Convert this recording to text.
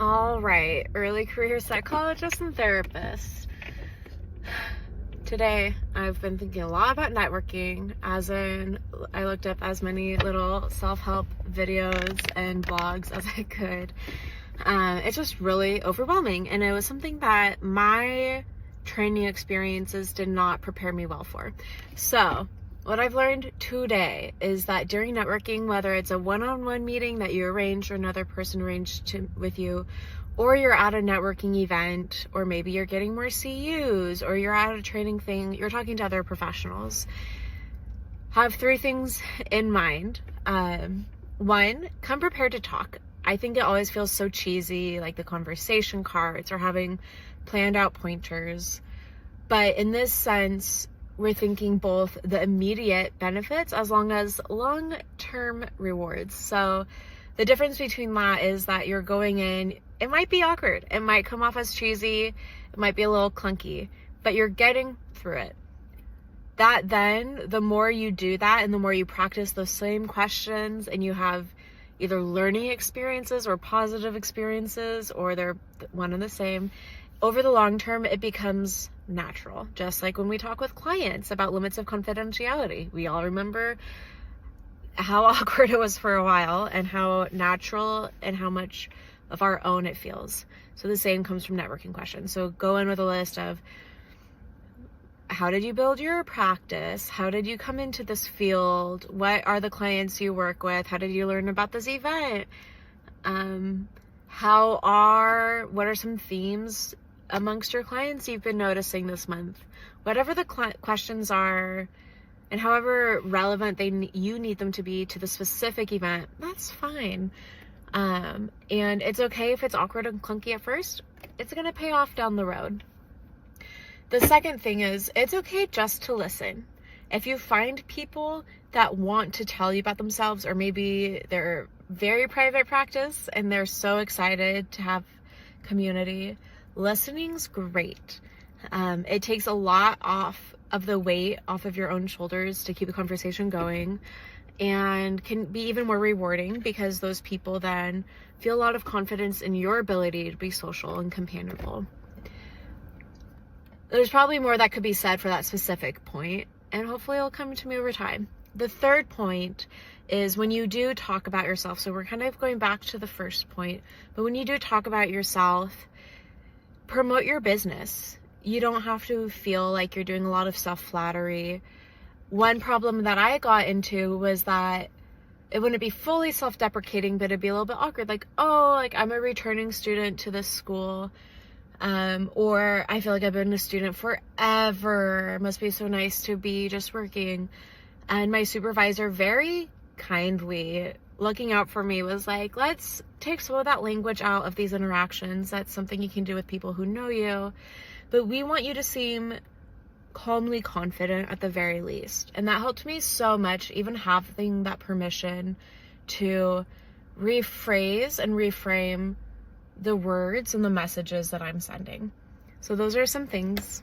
All right, early career psychologists and therapists. Today, I've been thinking a lot about networking, as in I looked up as many little self-help videos and blogs as I could. It's just really overwhelming, and it was something that my training experiences did not prepare me well for. So, what I've learned today is that during networking, whether it's a one-on-one meeting that you arrange or another person arranged with you, or you're at a networking event, or maybe you're getting more CUs, or you're at a training thing, you're talking to other professionals, have three things in mind. One, come prepared to talk. I think it always feels so cheesy, like the conversation cards or having planned out pointers. But in this sense, we're thinking both the immediate benefits as long as long-term rewards. So the difference between that is that you're going in, it might be awkward, it might come off as cheesy, it might be a little clunky, but you're getting through it. That then, the more you do that and the more you practice those same questions and you have either learning experiences or positive experiences, or they're one and the same, over the long term, it becomes natural. Just like when we talk with clients about limits of confidentiality, we all remember how awkward it was for a while and how natural and how much of our own it feels. So the same comes from networking questions. So go in with a list of, how did you build your practice? How did you come into this field? What are the clients you work with? How did you learn about this event? What are some themes amongst your clients you've been noticing this month? Whatever the questions are, and however relevant you need them to be to the specific event, that's fine. And it's okay if it's awkward and clunky at first. It's going to pay off down the road. The second thing is, it's okay just to listen. If you find people that want to tell you about themselves, or maybe they're very private practice and they're so excited to have community, listening's great. It takes a lot off of the weight off of your own shoulders to keep the conversation going, and can be even more rewarding because those people then feel a lot of confidence in your ability to be social and companionable. There's probably more that could be said for that specific point, and hopefully it'll come to me over time. The third point is when you do talk about yourself, so we're kind of going back to the first point, but when you do talk about yourself, promote your business. You don't have to feel like you're doing a lot of self-flattery. One problem that I got into was that it wouldn't be fully self-deprecating, but it'd be a little bit awkward. Like, I'm a returning student to this school. Or I feel like I've been a student forever. It must be so nice to be just working. And my supervisor, very kindly looking out for me, was like, let's take some of that language out of these interactions. That's something you can do with people who know you. But we want you to seem calmly confident at the very least. And that helped me so much, even having that permission to rephrase and reframe the words and the messages that I'm sending. So those are some things.